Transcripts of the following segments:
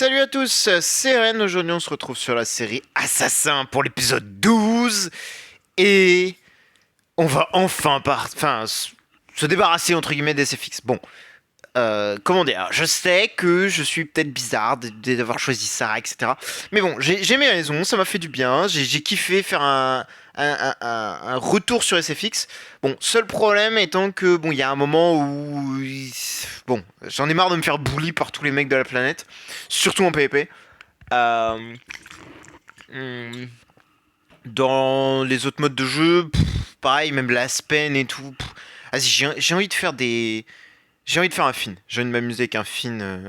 Salut à tous, c'est Ren. Aujourd'hui on se retrouve sur la série Assassin pour l'épisode 12. Et on va se débarrasser entre guillemets des SFX. Bon, comment dire, je sais que je suis peut-être bizarre d'avoir choisi ça, etc. Mais bon, j'ai mes raisons, ça m'a fait du bien, j'ai kiffé faire un retour sur SFX. Bon, seul problème étant que, bon, il y a un moment où... Bon, j'en ai marre de me faire bully par tous les mecs de la planète, surtout en PvP. Euh, hmm, Dans les autres modes de jeu, pareil, même la Spen et tout. Vas-y, j'ai envie de faire des... J'ai envie de faire un fin. J'ai envie de m'amuser avec un fin.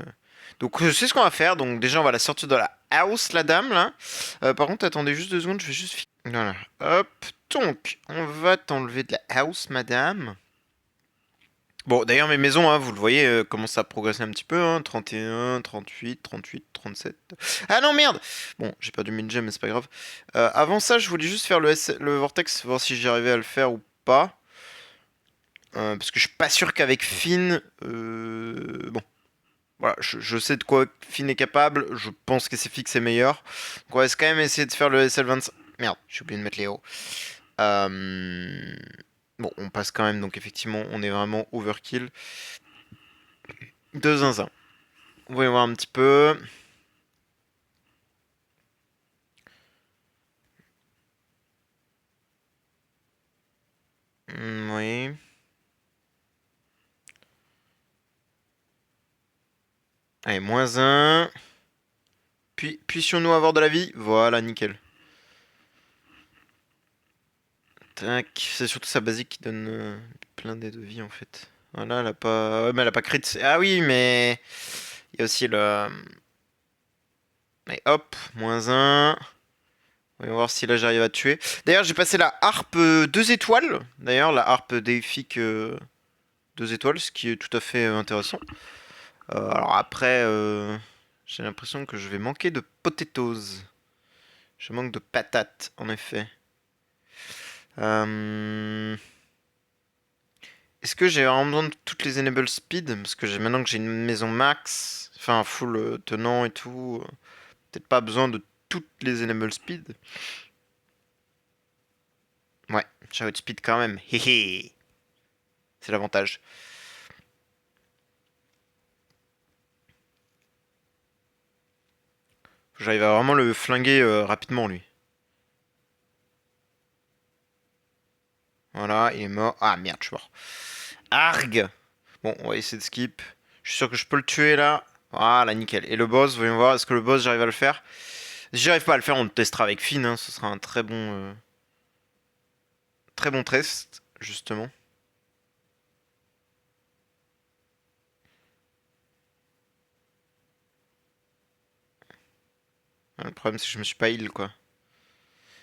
Donc, c'est ce qu'on va faire. Donc, déjà, on va la sortir de la house, la dame, là. Par contre, attendez juste 2 secondes, je vais juste... Voilà. Hop. Donc, on va t'enlever de la house, madame. Bon, d'ailleurs, mes maisons, hein, vous le voyez, commencent à progresser un petit peu. Hein, 31, 38, 38, 37. Ah non, merde. Bon, j'ai perdu mes gemmes, mais c'est pas grave. Avant ça, je voulais juste faire le vortex, voir si j'y arrivais à le faire ou pas. Parce que je suis pas sûr qu'avec Finn... Bon. Voilà, je sais de quoi Finn est capable. Je pense que SFX est meilleur. Donc on va quand même essayer de faire le SL25. Merde, j'ai oublié de mettre les hauts. Bon, on passe quand même. Donc effectivement, on est vraiment overkill. De zinzin. On va y voir un petit peu. Oui. Allez, -1. Puis, puissions-nous avoir de la vie? Voilà, nickel. Tac. C'est surtout sa basique qui donne plein de vie en fait. Voilà, elle a pas. Ouais, mais elle a pas crit. Ah oui, mais. Il y a aussi le. Et hop, -1. On va voir si là j'arrive à tuer. D'ailleurs, j'ai passé la harpe 2 étoiles. D'ailleurs, la harpe déifique 2 étoiles, ce qui est tout à fait intéressant. Alors après, j'ai l'impression que je vais manquer de potatoes. Je manque de patates, en effet. Est-ce que j'ai vraiment besoin de toutes les enable speed? Parce que maintenant que j'ai une maison max, enfin full tenant et tout, peut-être pas besoin de toutes les enable speed. Ouais, j'ai speed quand même. Hehe. C'est l'avantage. J'arrive à vraiment le flinguer rapidement, lui. Voilà, il est mort. Ah merde, je suis mort. Arg. Bon, on va essayer de skip. Je suis sûr que je peux le tuer là. Voilà, nickel. Et le boss, voyons voir, est-ce que le boss, j'arrive à le faire? Si j'arrive pas à le faire, on le testera avec Finn. Hein. Ce sera un très bon test, justement. Le problème, c'est que je me suis pas heal, quoi.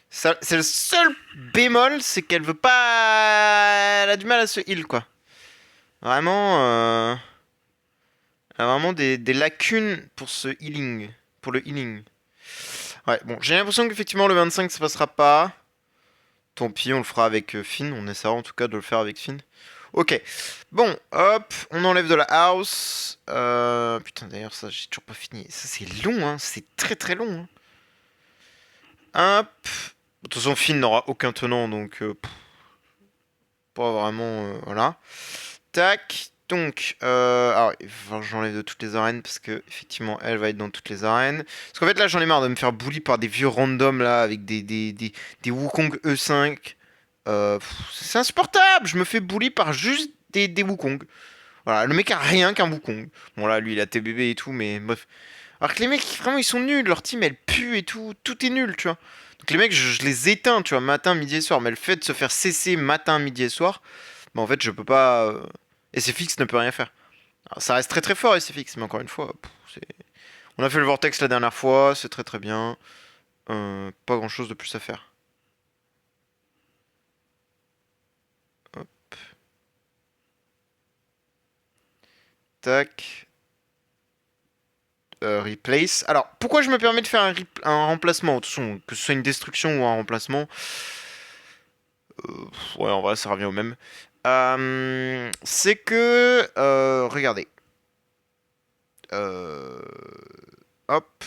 C'est le seul bémol, c'est qu'elle veut pas... Elle a du mal à se heal, quoi. Vraiment, elle a vraiment des lacunes pour ce healing. Pour le healing. Ouais, bon, j'ai l'impression qu'effectivement, le 25, ça passera pas. Tant pis, on le fera avec Finn. On essaiera en tout cas de le faire avec Finn. Ok. Bon, hop, on enlève de la house. Putain, d'ailleurs, ça, j'ai toujours pas fini. Ça, c'est long, hein. C'est très très long. Hein. Hop. De toute façon, Finn n'aura aucun tenant, donc pas vraiment. Voilà. Tac. Donc, alors, il va falloir que j'enlève de toutes les arènes parce que effectivement, elle va être dans toutes les arènes. Parce qu'en fait, là, j'en ai marre de me faire bully par des vieux randoms là avec des Wukong E5. C'est insupportable. Je me fais bully par juste des Wukong. Voilà, le mec a rien qu'un Wukong. Bon, là, lui, il a TBB et tout, mais bref. Alors que les mecs, vraiment, ils sont nuls. Leur team, elle pue et tout. Tout est nul, tu vois. Donc les mecs, je les éteins, tu vois, matin, midi et soir. Mais le fait de se faire cesser matin, midi et soir, bah en fait, je peux pas. SFX ne peut rien faire. Alors, ça reste très très fort, SFX, mais encore une fois, on a fait le Vortex la dernière fois, c'est très très bien. Pas grand chose de plus à faire. Hop, tac. Replace. Alors, pourquoi je me permets de faire un remplacement? De toute façon, que ce soit une destruction ou un remplacement. Ouais, en vrai, ça revient au même. C'est que. Regardez. Euh, hop.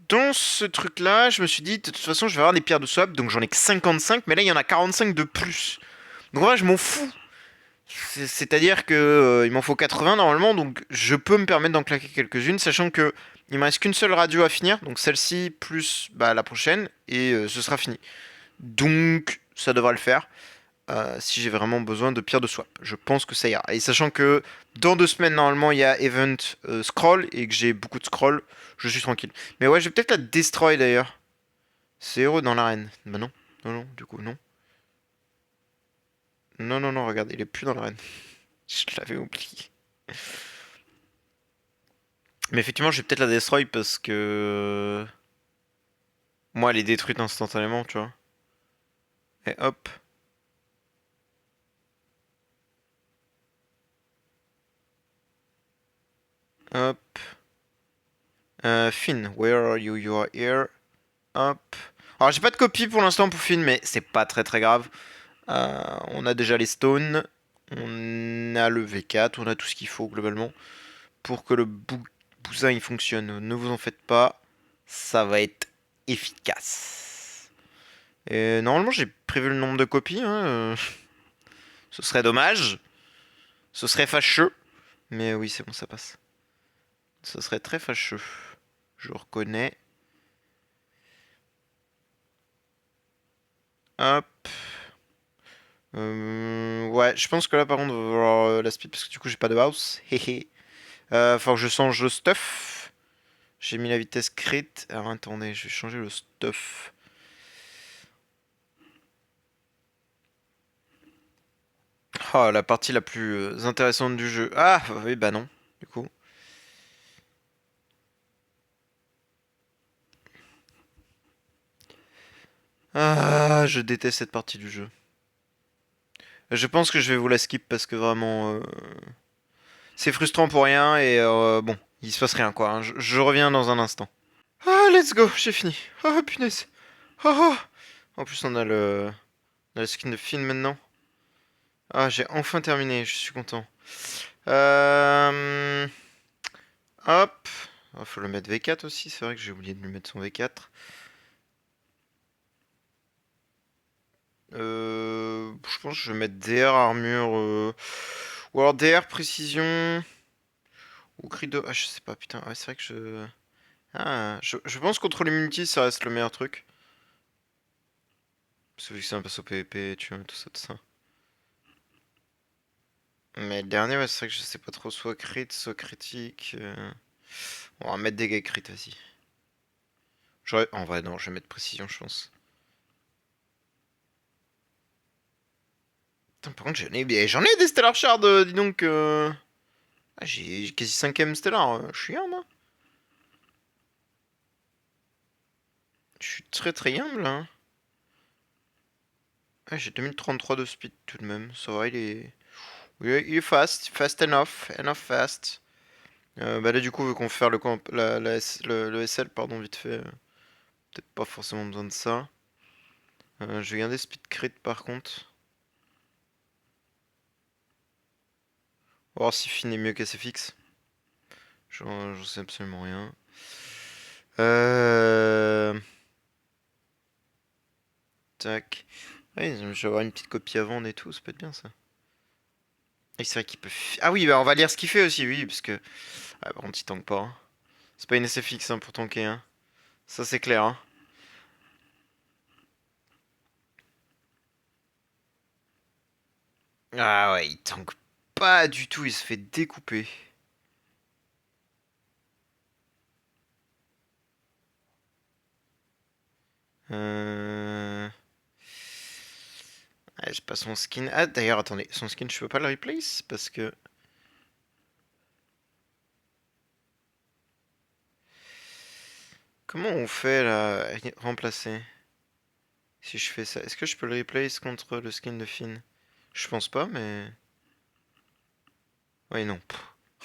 Dans ce truc-là, je me suis dit, de toute façon, je vais avoir des pierres de swap, donc j'en ai que 55, mais là, il y en a 45 de plus. Donc en vrai, je m'en fous. C'est-à-dire que il m'en faut 80 normalement, donc je peux me permettre d'en claquer quelques-unes, sachant que il me reste qu'une seule radio à finir, donc celle-ci plus bah, la prochaine, et ce sera fini. Donc ça devrait le faire. Si j'ai vraiment besoin de pierres de swap. Je pense que ça ira. Et sachant que dans 2 semaines, normalement, il y a Event Scroll et que j'ai beaucoup de scroll, je suis tranquille. Mais ouais, je vais peut-être la destroy d'ailleurs. C'est héros dans l'arène. Bah non. Non, non, du coup, non. Non, non, non, regarde, il est plus dans l'arène. Je l'avais oublié. Mais effectivement, je vais peut-être la destroy parce que. Moi, elle est détruite instantanément, tu vois. Et hop. Hop. Finn, where are you? You are here. Hop. Alors, j'ai pas de copie pour l'instant pour Finn, mais c'est pas très très grave. On a déjà les stones, on a le V4, on a tout ce qu'il faut globalement pour que le bousin il fonctionne. Ne vous en faites pas, ça va être efficace. Et normalement j'ai prévu le nombre de copies, hein, ce serait dommage, ce serait fâcheux, mais oui c'est bon ça passe. Ce serait très fâcheux, je reconnais. Hop. Ouais, je pense que là par contre on va voir la speed parce que du coup j'ai pas de house. Faut que je change le stuff. J'ai mis la vitesse crit. Alors attendez, je vais changer le stuff. Oh, la partie la plus intéressante du jeu. Ah, oui, bah non, du coup. Ah, je déteste cette partie du jeu. Je pense que je vais vous la skip parce que vraiment, c'est frustrant pour rien et bon, il se passe rien quoi, hein. Je reviens dans un instant. Ah, let's go, j'ai fini. Oh, punaise. Oh, oh. En plus, on a le skin de Finn maintenant. Ah, j'ai enfin terminé, je suis content. Euh... Hop. Il faut le mettre V4 aussi, c'est vrai que j'ai oublié de lui mettre son V4. Je pense que je vais mettre DR armure. Ou alors DR précision. Ou cri de. Ah, je sais pas, putain. Ouais, c'est vrai que je. Ah, je pense que contre les multis, ça reste le meilleur truc. Parce que vu que c'est un perso PvP, tu vois, tout ça, tout ça. Mais le dernier, ouais, c'est vrai que je sais pas trop. Soit crit, soit critique. On va mettre dégâts crit, vas-y. En vrai, non, je vais mettre précision, je pense. Putain, par contre, j'en ai des Stellar Shards, dis donc. Ah, j'ai quasi 5ème Stellar, je suis humble, hein. Je suis très très humble, hein. Ah, j'ai 2033 de speed tout de même, ça va, il est. Oui, il est fast, fast enough fast. Bah là, du coup, vu qu'on fait faire le SL, pardon, vite fait, peut-être pas forcément besoin de ça. Je vais garder speed crit par contre. On va voir si Finn est mieux qu'SFX. J'en sais absolument rien. Tac. Ouais, je vais avoir une petite copie à vendre et tout, ça peut être bien ça. Et c'est vrai qu'il peut. Ah oui, bah on va lire ce qu'il fait aussi, oui, parce que. Ah, par contre, il tank pas, hein. C'est pas une SFX hein, pour tanker, hein. Ça, c'est clair, hein. Ah ouais, il tank pas du tout, il se fait découper. Euh... Ah, j'ai pas son skin. Ah, d'ailleurs, attendez, son skin, je peux pas le replace parce que. Comment on fait là? Remplacer. Si je fais ça, est-ce que je peux le replace contre le skin de Finn? Je pense pas, mais. Oui, non.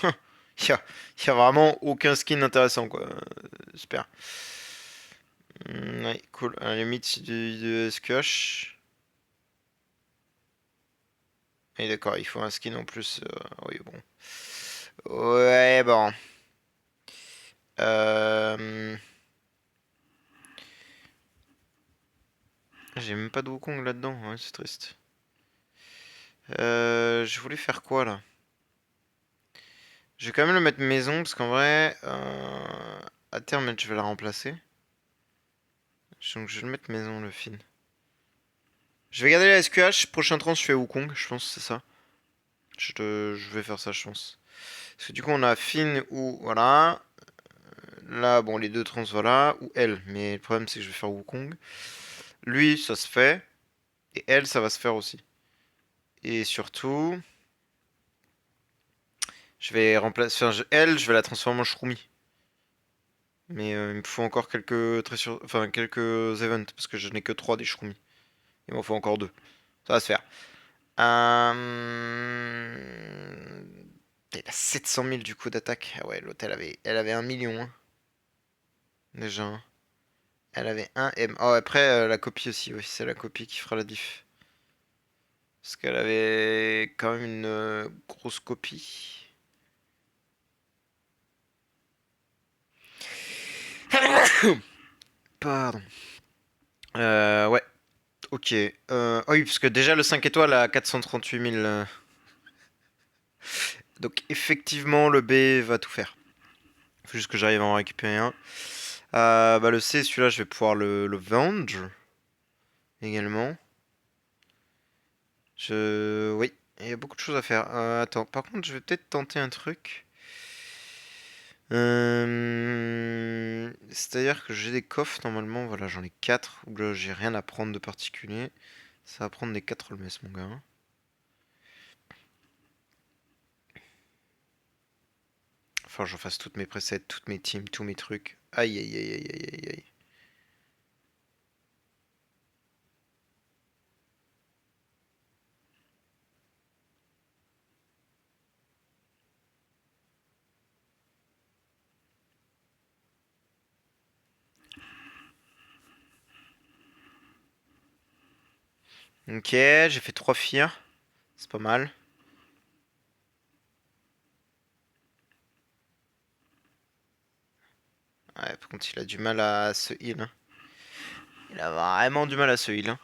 Il y a vraiment aucun skin intéressant, quoi. Super. Ouais, cool. À la limite, c'est de Squash. Et d'accord, il faut un skin en plus. Oui, bon. Ouais, bon. j'ai même pas de Wukong là-dedans, ouais, c'est triste. Je voulais faire quoi là? Je vais quand même le mettre maison parce qu'en vrai, à terme, je vais la remplacer. Donc je vais le mettre maison le Finn. Je vais garder la SQH, prochain trans je fais Wukong, je pense c'est ça. Je vais faire ça je pense. Parce que du coup on a Finn ou voilà. Là bon les deux trans voilà. Ou elle. Mais le problème c'est que je vais faire Wukong. Lui ça se fait. Et elle ça va se faire aussi. Et surtout. Je vais remplacer. Enfin, elle je vais la transformer en Shroomy. Mais il me faut encore quelques enfin quelques events. Parce que je n'ai que 3 des Shroomy. Il m'en faut encore 2. Ça va se faire. Elle a 700 000 du coup d'attaque. Ah ouais, l'autre elle avait 1 million. Hein, déjà. Hein. Elle avait 1 M. Oh, après la copie aussi. Oui, c'est la copie qui fera la diff. Parce qu'elle avait quand même une grosse copie. Pardon. Ouais. Ok. Oh oui, parce que déjà le 5 étoiles à 438 000. Donc effectivement, le B va tout faire. Faut juste que j'arrive à en récupérer un. Bah le C, celui-là, je vais pouvoir le vendre. Également. Oui, il y a beaucoup de choses à faire. Attends, par contre, je vais peut-être tenter un truc. C'est-à-dire que j'ai des coffres, normalement, voilà, j'en ai 4. Où là, j'ai rien à prendre de particulier. Ça va prendre des 4 le mess, mon gars. Enfin, j'en fasse toutes mes presets, toutes mes teams, tous mes trucs. Aïe, aïe, aïe, aïe, aïe, aïe, aïe. Ok, j'ai fait 3 fears. C'est pas mal. Ouais, par contre, il a du mal à se heal. Hein. Il a vraiment du mal à se heal. Hein.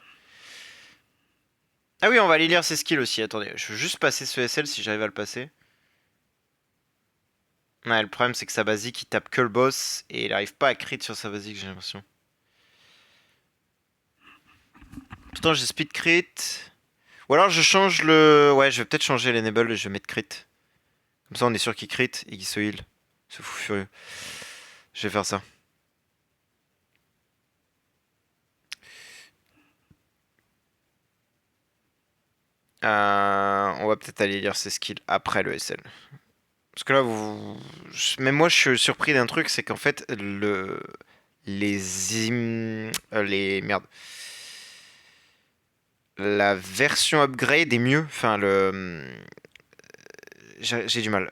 Ah oui, on va aller lire ses skills aussi. Attendez, je veux juste passer ce SL si j'arrive à le passer. Ouais, le problème c'est que sa basique il tape que le boss et il arrive pas à crit sur sa basique, j'ai l'impression. Pourtant j'ai speed crit. Ou alors je change le. Ouais, je vais peut-être changer l'enable et je vais mettre crit. Comme ça on est sûr qu'il crit et qu'il se heal. Ce fou furieux. Je vais faire ça. On va peut-être aller lire ses skills après le SL. Parce que là, même moi je suis surpris d'un truc, c'est qu'en fait, les. Merde. La version upgrade est mieux. Enfin, j'ai du mal.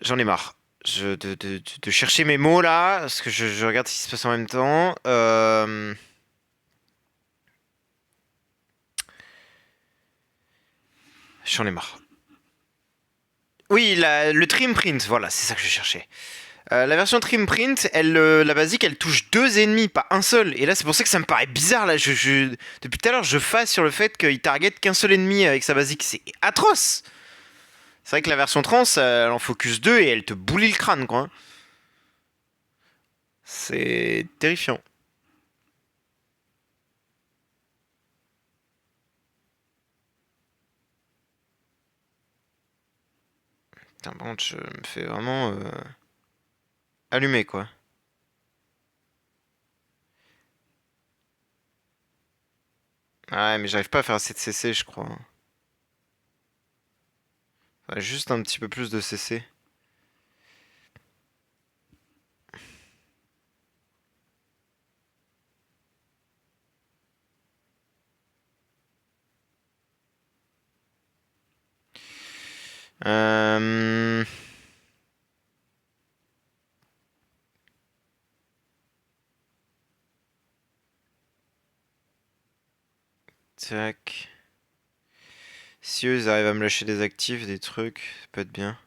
J'en ai marre. De chercher mes mots là, parce que je regarde ce qui se passe en même temps. J'en ai marre. Oui, le trim print, voilà, c'est ça que je cherchais. La version trim print, la basique, elle touche 2 ennemis, pas un seul. Et là, c'est pour ça que ça me paraît bizarre. Là, depuis tout à l'heure, je fasse sur le fait qu'il target qu'un seul ennemi avec sa basique. C'est atroce. C'est vrai que la version trans, elle en focus 2 et elle te boulit le crâne, quoi. C'est terrifiant. Putain, par contre, je me fais vraiment allumer, quoi. Ouais, mais j'arrive pas à faire assez de CC, je crois. Enfin, juste un petit peu plus de CC. Euh... Tac. Si eux, ils arrivent à me lâcher des actifs, des trucs, ça peut être bien.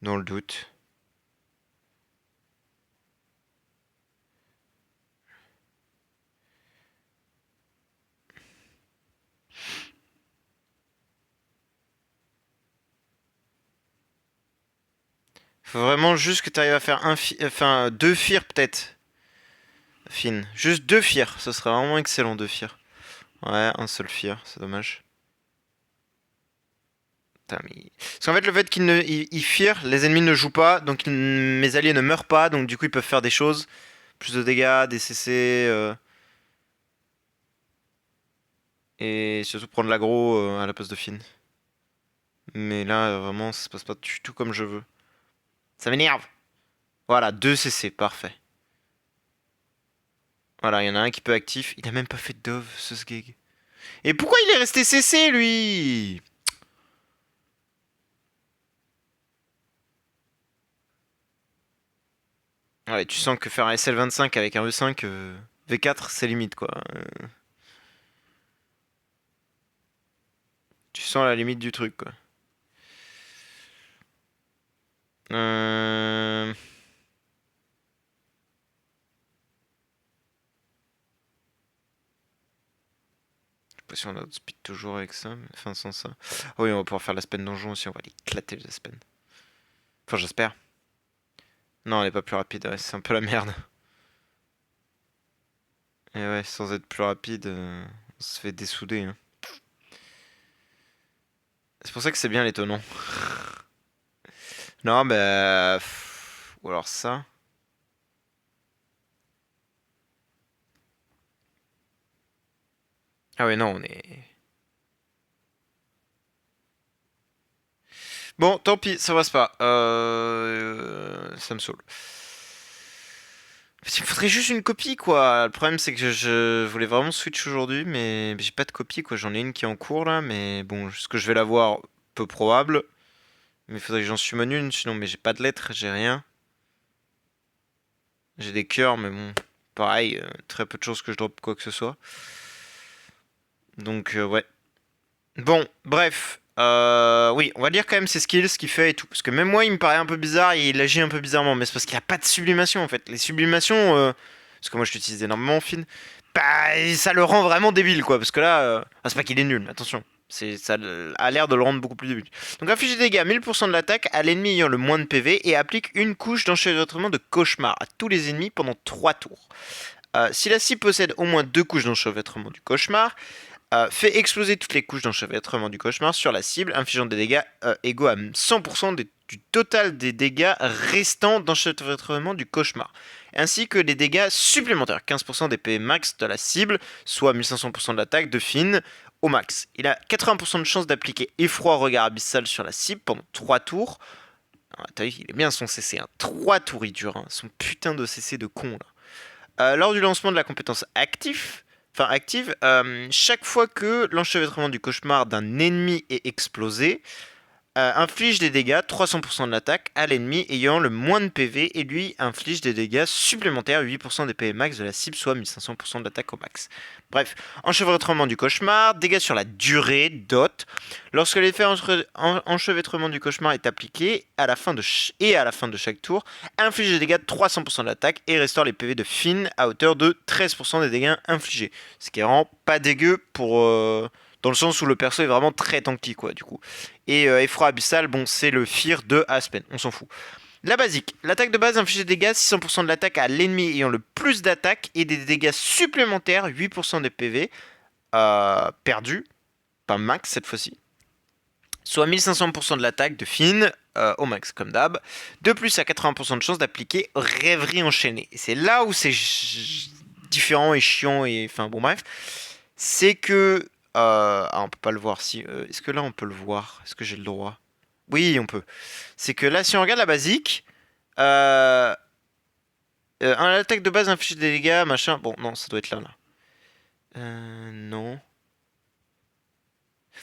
Dans le doute. Faut vraiment juste que tu arrives à faire enfin 2 fear peut-être. Finn. Juste 2 fear. Ce serait vraiment excellent 2 fear. Ouais, un seul fear, c'est dommage. Putain, mais... Parce qu'en fait, le fait qu'ils ne... ils fear, les ennemis ne jouent pas, donc mes alliés ne meurent pas, donc du coup ils peuvent faire des choses. Plus de dégâts, des CC, et surtout prendre l'aggro à la place de Finn. Mais là, vraiment, ça se passe pas du tout comme je veux. Ça m'énerve. Voilà, 2 CC, parfait. Voilà, il y en a un qui peut actif. Il a même pas fait de dove, ce Sgeg. Et pourquoi il est resté CC, lui? Ouais, tu sens que faire un SL25 avec un E5 V4, c'est limite, quoi. Tu sens la limite du truc, quoi. Euh... Je sais pas si on a speed toujours avec ça, mais enfin sans ça. Ah oui, on va pouvoir faire l'Aspen donjon aussi, on va l'éclater les Aspen. Enfin, j'espère. Non, elle est pas plus rapide, ouais, c'est un peu la merde. Et ouais, sans être plus rapide, on se fait dessouder. Hein. C'est pour ça que c'est bien l'étonnant. Non, bah... Ou alors ça. Ah ouais, non, on est... Bon, tant pis, ça passe pas. Ça me saoule. Il me faudrait juste une copie, quoi. Le problème, c'est que je voulais vraiment Switch aujourd'hui, mais j'ai pas de copie, quoi. J'en ai une qui est en cours, là, mais bon, est-ce que je vais l'avoir? Peu probable. Mais il faudrait que j'en summon une, sinon, mais j'ai pas de lettres, j'ai rien. J'ai des cœurs, mais bon, pareil, très peu de chances que je drop quoi que ce soit. Donc, ouais. Bon, bref. Oui, on va dire quand même ses skills, ce qu'il fait et tout. Parce que même moi, il me paraît un peu bizarre et il agit un peu bizarrement. Mais c'est parce qu'il a pas de sublimation en fait. Les sublimations, parce que moi je l'utilise énormément, Finn. Bah, ça le rend vraiment débile quoi. Parce que là, c'est pas qu'il est nul, attention. Ça a l'air de le rendre beaucoup plus débile. Donc affiche des dégâts 1000% de l'attaque à l'ennemi ayant le moins de PV et applique une couche d'enchevêtrement de cauchemar à tous les ennemis pendant 3 tours. Si la cible possède au moins 2 couches d'enchevêtrement du cauchemar, fait exploser toutes les couches d'enchevêtrement du cauchemar sur la cible, infligeant des dégâts égaux à 100% du total des dégâts restants d'enchevêtrement du cauchemar, ainsi que des dégâts supplémentaires, 15% des PV max de la cible, soit 1500% de l'attaque de Finn au max. Il a 80% de chance d'appliquer effroi regard abyssal sur la cible pendant 3 tours. T'as vu, il est bien son CC, hein. 3 tours il dure, hein. Son putain de CC de con là. Lors du lancement de la compétence active, chaque fois que l'enchevêtrement du cauchemar d'un ennemi est explosé, inflige des dégâts 300% de l'attaque à l'ennemi ayant le moins de PV et lui inflige des dégâts supplémentaires 8% des PV max de la cible, soit 1500% de l'attaque au max. Bref, enchevêtrement du cauchemar, dégâts sur la durée, dot. Lorsque l'effet enchevêtrement du cauchemar est appliqué à la fin de chaque tour, inflige des dégâts de 300% de l'attaque et restaure les PV de Finn à hauteur de 13% des dégâts infligés. Ce qui rend pas dégueu pour... dans le sens où le perso est vraiment très tanky quoi du coup. Et effroi abyssal, bon c'est le fear de Aspen, on s'en fout. La basique, l'attaque de base inflige des dégâts, 600% de l'attaque à l'ennemi ayant le plus d'attaque et des dégâts supplémentaires, 8% des PV perdus, pas max cette fois-ci. Soit 1500% de l'attaque de Finn au max comme d'hab. De plus à 80% de chance d'appliquer rêverie enchaînée. Et c'est là où c'est différent et chiant et enfin bon bref. C'est que on peut pas le voir si. Est-ce que là on peut le voir? Est-ce que j'ai le droit? Oui, on peut. C'est que là, si on regarde la basique, un attaque de base inflige des dégâts, machin. Bon, non, ça doit être là. Non.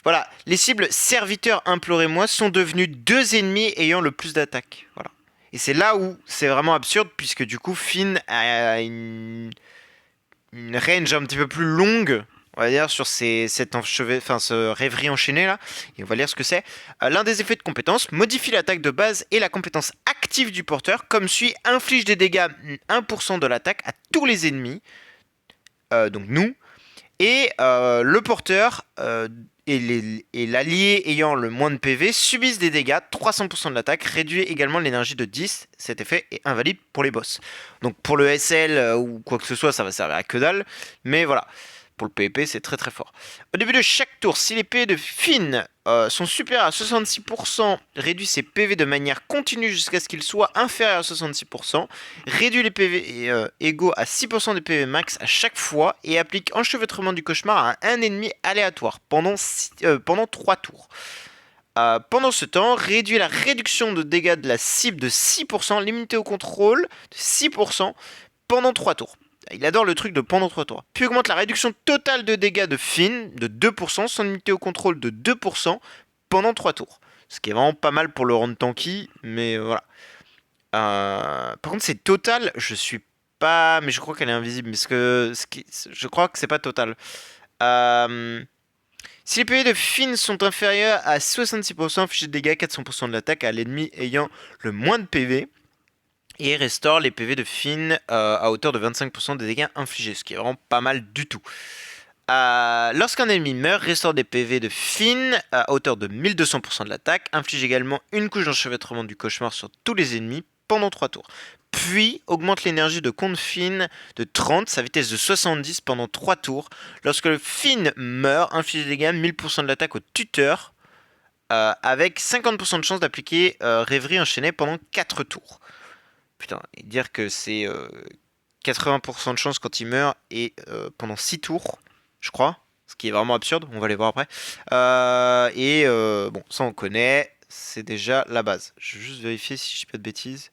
Voilà, les cibles serviteurs implorez-moi sont devenus 2 ennemis ayant le plus d'attaque. Voilà. Et c'est là où c'est vraiment absurde, puisque du coup, Finn a une range un petit peu plus longue, on va dire, sur ce rêverie enchaînée là. Et on va lire ce que c'est. L'un des effets de compétence modifie l'attaque de base et la compétence active du porteur, comme suit inflige des dégâts 1% de l'attaque à tous les ennemis, donc nous, Et le porteur et l'allié ayant le moins de PV subissent des dégâts, 300% de l'attaque, réduit également l'énergie de 10. Cet effet est invalide pour les boss. Donc pour le SL ou quoi que ce soit, ça va servir à que dalle. Mais voilà, pour le PvP, c'est très très fort. Au début de chaque tour, si les PV de Finn sont supérieurs à 66%, réduit ses PV de manière continue jusqu'à ce qu'ils soient inférieurs à 66%, réduit les PV égaux à 6% des PV max à chaque fois et applique enchevêtrement du cauchemar à un ennemi aléatoire pendant 3 tours. Pendant ce temps, réduit la réduction de dégâts de la cible de 6%, limité au contrôle de 6% pendant 3 tours. Il adore le truc de pendant 3 tours. Puis augmente la réduction totale de dégâts de Finn de 2%, sans limiter au contrôle de 2% pendant 3 tours. Ce qui est vraiment pas mal pour le rendre tanky, mais voilà. Par contre, c'est total, je suis pas... Mais je crois qu'elle est invisible, parce que je crois que c'est pas total. Si les PV de Finn sont inférieurs à 66%, infligez de dégâts 400% de l'attaque à l'ennemi ayant le moins de PV. Et restaure les PV de Finn à hauteur de 25% des dégâts infligés, ce qui est vraiment pas mal du tout. Lorsqu'un ennemi meurt, restaure des PV de Finn à hauteur de 1200% de l'attaque, inflige également une couche d'enchevêtrement du cauchemar sur tous les ennemis pendant 3 tours. Puis augmente l'énergie de compte Finn de 30, sa vitesse de 70 pendant 3 tours. Lorsque le Finn meurt, inflige des dégâts 1000% de l'attaque au tuteur, avec 50% de chance d'appliquer rêverie enchaînée pendant 4 tours. Putain, et dire que c'est 80% de chance quand il meurt et pendant 6 tours, je crois. Ce qui est vraiment absurde, on va les voir après. Bon, ça on connaît, c'est déjà la base. Je vais juste vérifier si je dis pas de bêtises.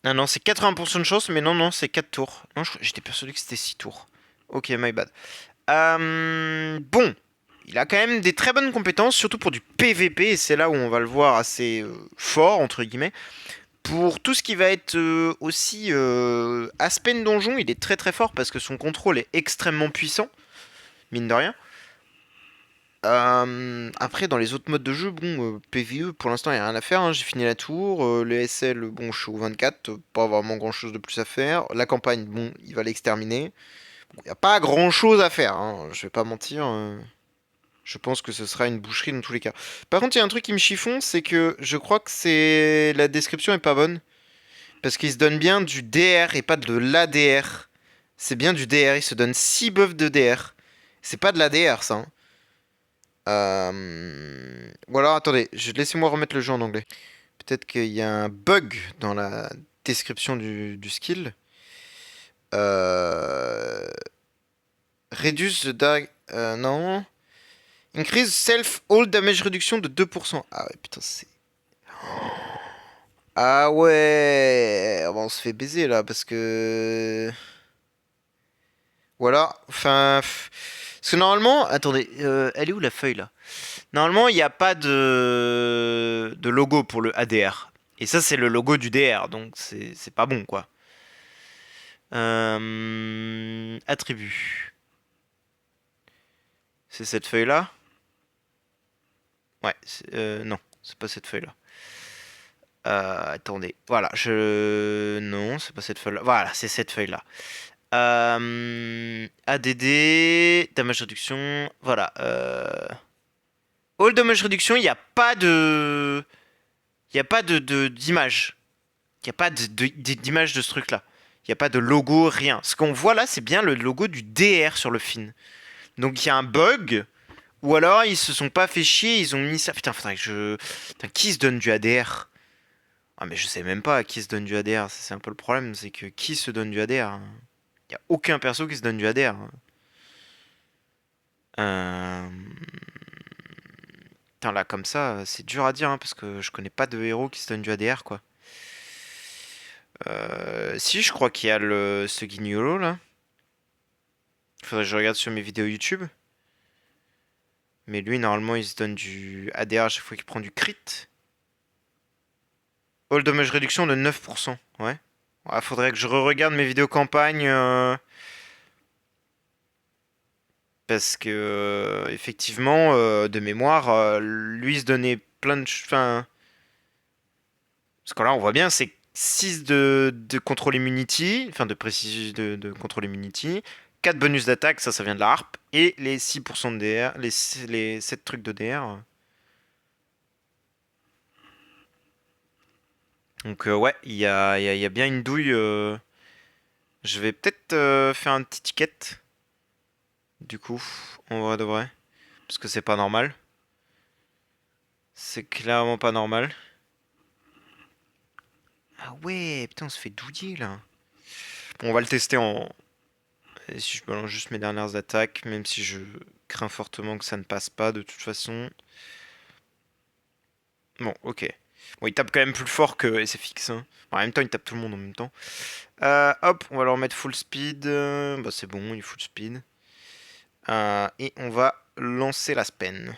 Ah non, c'est 80% de chance, mais non, c'est 4 tours. Non, j'étais persuadé que c'était 6 tours. Ok, my bad. Bon, il a quand même des très bonnes compétences, surtout pour du PVP, et c'est là où on va le voir assez fort, entre guillemets. Pour tout ce qui va être aussi aspect de donjon, il est très très fort parce que son contrôle est extrêmement puissant, mine de rien. Après, dans les autres modes de jeu, bon, PvE, pour l'instant, il n'y a rien à faire, hein. J'ai fini la tour. Le SL, bon, je suis au 24, pas vraiment grand chose de plus à faire. La campagne, bon, il va l'exterminer. Il n'y a pas grand chose à faire, hein, je vais pas mentir. Je pense que ce sera une boucherie dans tous les cas. Par contre, il y a un truc qui me chiffonne, c'est que je crois que c'est la description est pas bonne. Parce qu'il se donne bien du DR et pas de l'ADR. C'est bien du DR, il se donne 6 buffs de DR. C'est pas de l'ADR, ça, hein. Ou alors, attendez, laissez-moi remettre le jeu en anglais. Peut-être qu'il y a un bug dans la description du skill. Reduce the dark... non. Increase self all damage réduction de 2%. Ah ouais, putain, c'est... Ah ouais, bon, on se fait baiser là parce que... Voilà, enfin... Parce que normalement... Attendez, elle est où la feuille là? Normalement, il n'y a pas de logo pour le ADR. Et ça, c'est le logo du DR, donc c'est pas bon quoi. Attribut. C'est cette feuille là? Ouais, non, c'est pas cette feuille là. Attendez, voilà, non, c'est pas cette feuille-là. Voilà, c'est cette feuille-là. ADD, damage réduction, voilà. All damage réduction, il n'y a pas de... Il n'y a pas d'image. Il n'y a pas d'image de ce truc-là. Il n'y a pas de logo, rien. Ce qu'on voit là, c'est bien le logo du DR sur le fin. Donc il y a un bug... Ou alors ils se sont pas fait chier, ils ont mis ça... Putain, faudrait que je... Putain, qui se donne du ADR? Ah mais je sais même pas à qui se donne du ADR, c'est un peu le problème, c'est que qui se donne du ADR? Y a aucun perso qui se donne du ADR. Putain là comme ça, c'est dur à dire hein, parce que je connais pas de héros qui se donne du ADR quoi. Si je crois qu'il y a ce guignolo là. Faudrait que je regarde sur mes vidéos YouTube. Mais lui normalement il se donne du ADR à chaque fois qu'il prend du crit. All damage réduction de 9%. Ouais. Ouais, faudrait que je re-regarde mes vidéos campagne. Parce que, effectivement, de mémoire, lui se donnait plein de... Enfin, parce que là, on voit bien, c'est 6 de contrôle immunity, enfin de précision de contrôle immunity, 4 bonus d'attaque, ça vient de la harpe, et les 6% de DR, les 7 trucs de DR. Donc ouais, il y a bien une douille. Je vais peut-être faire un petit ticket, du coup, en vrai de vrai. Parce que c'est pas normal. C'est clairement pas normal. Ah ouais, putain, on se fait douiller là. Bon, on va le tester en... Et si je balance juste mes dernières attaques, même si je crains fortement que ça ne passe pas de toute façon. Bon, ok. Bon, il tape quand même plus fort que SFX. Hein. Bon, en même temps, il tape tout le monde en même temps. Hop, on va leur mettre full speed. Bah, c'est bon, il est full speed. Et on va lancer la spen.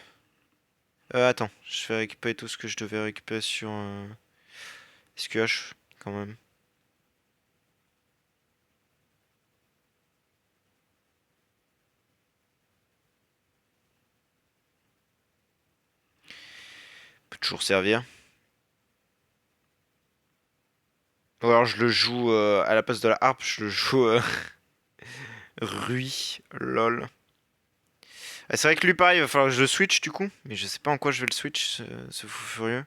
Attends, je vais récupérer tout ce que je devais récupérer sur SQH, quand même. Peut toujours servir. Ou alors je le joue à la place de la harpe, je le joue Rui, lol. Ah, c'est vrai que lui pareil, il va falloir que je le switch du coup. Mais je sais pas en quoi je vais le switch, ce fou furieux.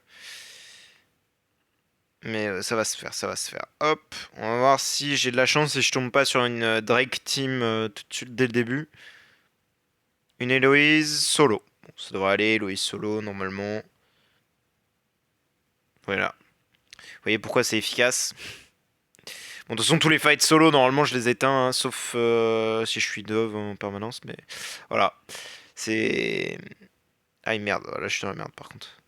Mais ça va se faire, ça va se faire. Hop, on va voir si j'ai de la chance et je tombe pas sur une Drake team tout de suite dès le début. Une Héloïse solo. Bon, ça devrait aller, Héloïse solo normalement. Voilà. Vous voyez pourquoi c'est efficace. Bon, de toute façon, tous les fights solo, normalement, je les éteins, hein, sauf si je suis Dove en permanence, mais voilà. C'est... Ah, merde, là, je suis dans la merde, par contre.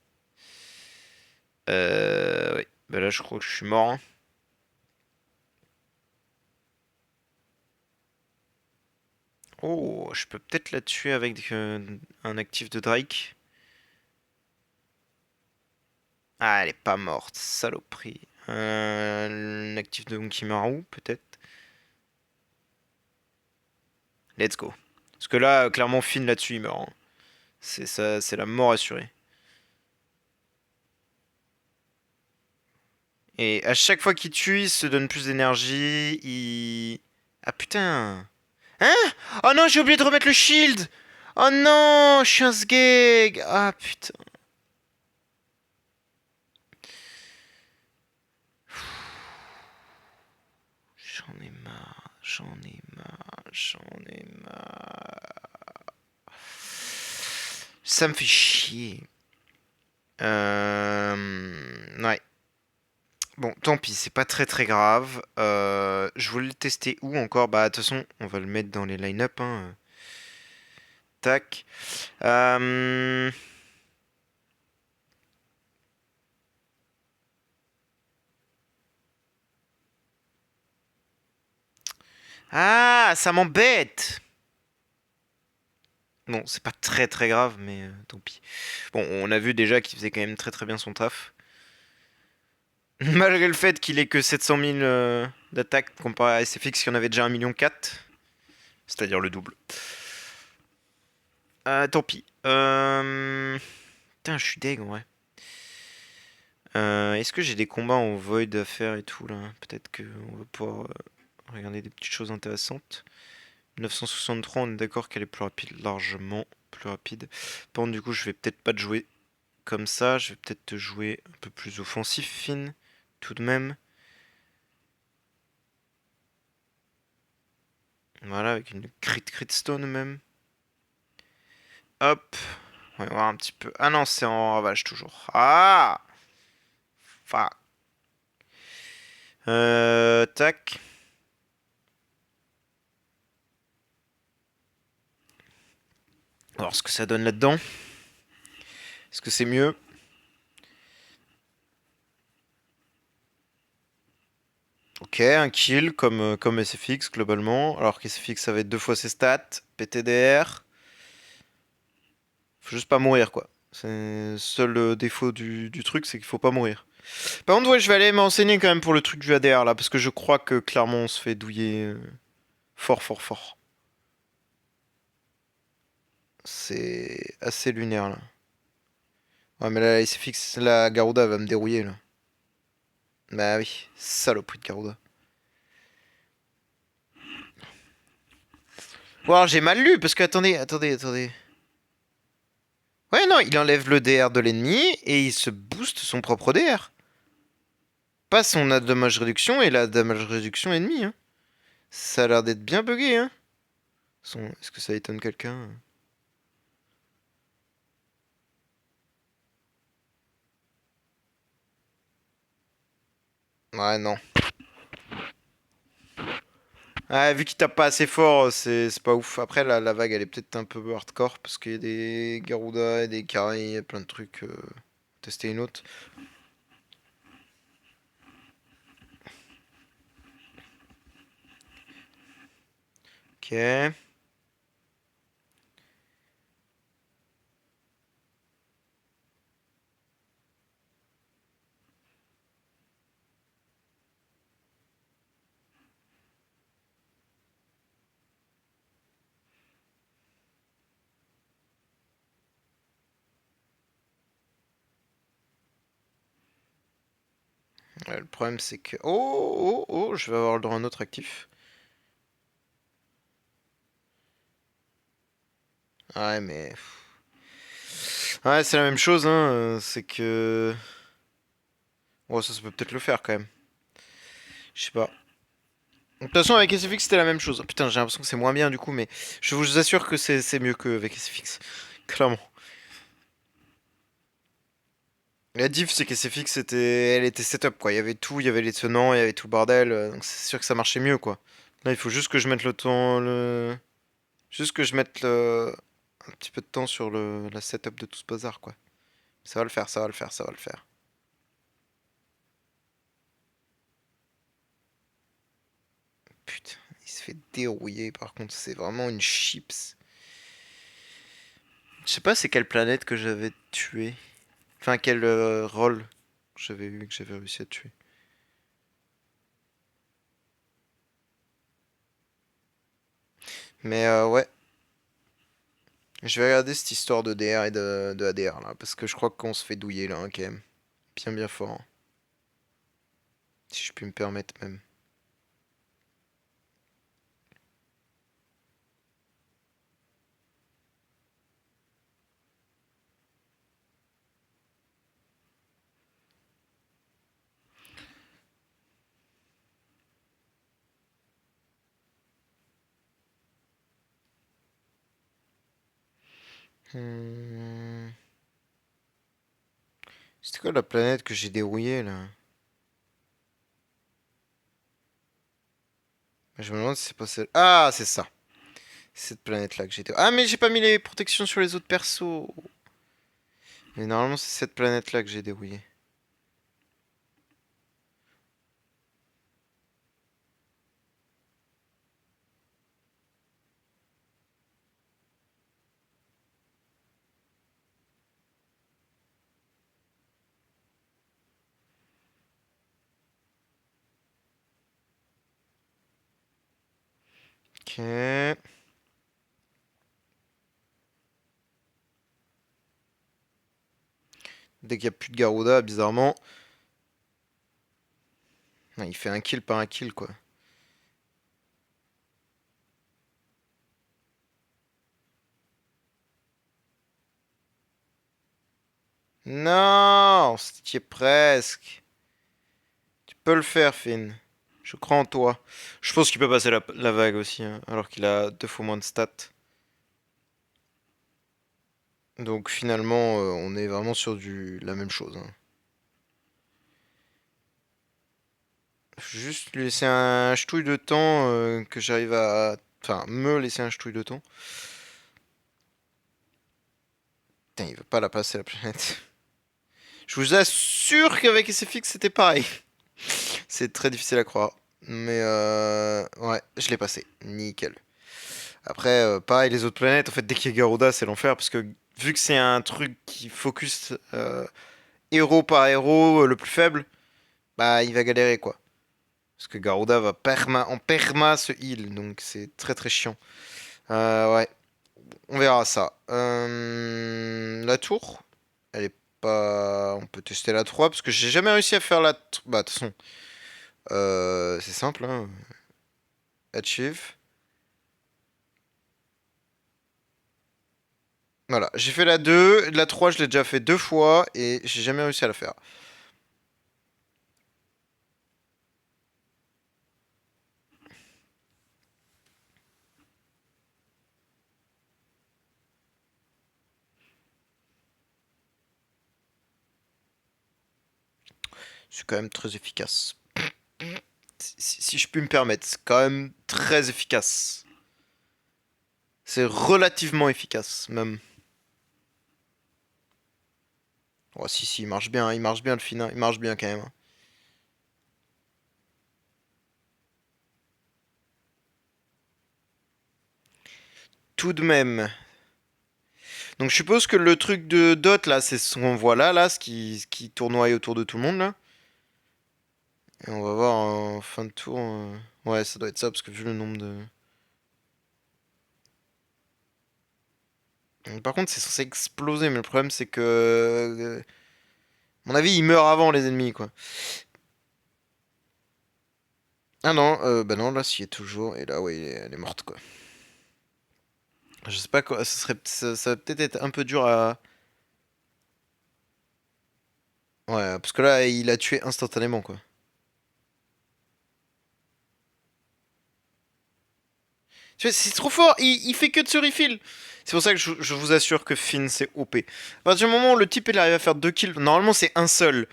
Oui. Bah là, je crois que je suis mort. Hein. Oh, je peux peut-être la tuer avec un actif de Drake. Ah, elle est pas morte, saloperie. Un actif de Unkimaru, peut-être. Let's go. Parce que là, clairement, Finn là-dessus, il meurt. Hein. C'est ça, c'est la mort assurée. Et à chaque fois qu'il tue, il se donne plus d'énergie. Il... Ah putain. Hein? Oh non, j'ai oublié de remettre le shield. Oh non, je suis un sgeg. Ah putain. J'en ai marre, j'en ai marre, j'en ai marre. Ça me fait chier. Ouais. Bon, tant pis, c'est pas très très grave. Je voulais le tester où encore? Bah, de toute façon, on va le mettre dans les line-up. Hein. Tac. Euh... Ah, ça m'embête! Bon, c'est pas très très grave, mais tant pis. Bon, on a vu déjà qu'il faisait quand même très très bien son taf. Malgré le fait qu'il ait que 700 000 d'attaque comparé à SFX qui en avait déjà 1,4 million, c'est-à-dire le double. Tant pis. Putain, je suis deg en vrai. Est-ce que j'ai des combats en void à faire et tout là? Peut-être qu'on va pouvoir regarder des petites choses intéressantes. 963, on est d'accord qu'elle est plus rapide, largement plus rapide. Par contre, du coup, je vais peut-être pas te jouer comme ça. Je vais peut-être te jouer un peu plus offensif, Finn, tout de même. Voilà, avec une crit stone même. Hop. On va voir un petit peu. Ah non, c'est en ravage toujours. Ah! Fuck. Tac. Alors, ce que ça donne là-dedans. Est-ce que c'est mieux? Ok, un kill comme SFX globalement. Alors qu'SFX avait deux fois ses stats. PTDR. Faut juste pas mourir quoi. C'est le seul défaut du truc, c'est qu'il faut pas mourir. Par contre, ouais, je vais aller m'enseigner quand même pour le truc du ADR là, parce que je crois que clairement on se fait douiller fort, fort, fort. C'est assez lunaire là. Ouais, mais là, la SFX, la Garuda va me dérouiller là. Bah oui, saloperie de Garuda. Bon, alors j'ai mal lu parce que attendez. Ouais, non, il enlève le DR de l'ennemi et il se booste son propre DR. Pas son damage réduction et la damage réduction ennemi, hein. Ça a l'air d'être bien buggé, hein. Est-ce que ça étonne quelqu'un? Ouais, non. Ah, vu qu'il tape pas assez fort, c'est pas ouf. Après, la vague, elle est peut-être un peu hardcore parce qu'il y a des Garuda et des carrés, il y a plein de trucs. Tester une autre. Ok. Ouais, le problème, c'est que. Oh, je vais avoir le droit à un autre actif. Ouais, mais. Ouais, c'est la même chose, hein. C'est que. Oh, ça peut peut-être le faire quand même. Je sais pas. De toute façon, avec SFX, c'était la même chose. Oh, putain, j'ai l'impression que c'est moins bien du coup, mais je vous assure que c'est mieux qu'avec SFX. Clairement. La diff, c'est qu'SFX, elle était setup, quoi. Il y avait tout, il y avait les tenants, il y avait tout le bordel. Donc c'est sûr que ça marchait mieux, quoi. Là, il faut juste que je mette le temps. Juste que je mette un petit peu de temps sur la setup de tout ce bazar, quoi. Ça va le faire, ça va le faire, ça va le faire. Putain, il se fait dérouiller, par contre, c'est vraiment une chips. Je sais pas c'est quelle planète que j'avais tué. Enfin, quel rôle j'avais eu que j'avais réussi à tuer. Mais ouais, je vais regarder cette histoire de DR et de ADR là, parce que je crois qu'on se fait douiller là, hein, quand même. Bien fort, hein. Si je puis me permettre même. Hmm. C'était quoi la planète que j'ai dérouillée là? Je me demande si c'est pas celle. Ah, c'est ça. C'est cette planète là que j'ai dérouillée. Ah, mais j'ai pas mis les protections sur les autres persos. Mais normalement, c'est cette planète là que j'ai dérouillée. Ok. Dès qu'il y a plus de Garuda, bizarrement, il fait un kill par un kill quoi. Non, c'était presque. Tu peux le faire, Finn. Je crois en toi. Je pense qu'il peut passer la vague aussi, hein, alors qu'il a 2 fois moins de stats. Donc finalement, on est vraiment sur la même chose, hein. Juste lui laisser un ch'touille de temps que j'arrive à. Enfin, me laisser un ch'touille de temps. Putain, il veut pas la passer la planète. Je vous assure qu'avec SFX c'était pareil. C'est très difficile à croire. Mais ouais, je l'ai passé. Nickel. Après, pareil, les autres planètes, en fait, dès qu'il y a Garuda, c'est l'enfer. Parce que vu que c'est un truc qui focus héros par héros, le plus faible, bah il va galérer quoi. Parce que Garuda va en perma se heal. Donc c'est très très chiant. Ouais. On verra ça. La tour, elle est pas. On peut tester la 3 parce que j'ai jamais réussi à faire la. Bah, de toute façon, c'est simple, hein. Achieve. Voilà, j'ai fait la 2. La 3 je l'ai déjà fait 2 fois et j'ai jamais réussi à la faire. C'est quand même très efficace. Si je puis me permettre, c'est quand même très efficace. C'est relativement efficace, même. Oh, si, il marche bien le fin, hein, il marche bien quand même, hein. Tout de même. Donc je suppose que le truc de Dot là, c'est ce qu'on voit là, ce qui tournoie autour de tout le monde là. Et on va voir en fin de tour. Ouais, ça doit être ça parce que vu le nombre de. Par contre, c'est censé exploser, mais le problème c'est que, à mon avis, il meurt avant les ennemis quoi. Ah non, bah non, là, s'y est toujours. Et là, ouais, elle est morte quoi. Je sais pas quoi, ça va peut-être être un peu dur à. Ouais, parce que là, il a tué instantanément quoi. C'est trop fort, il fait que de se refill. C'est pour ça que je vous assure que Finn c'est OP. À partir du moment où le type il arrive à faire 2 kills, normalement c'est un seul.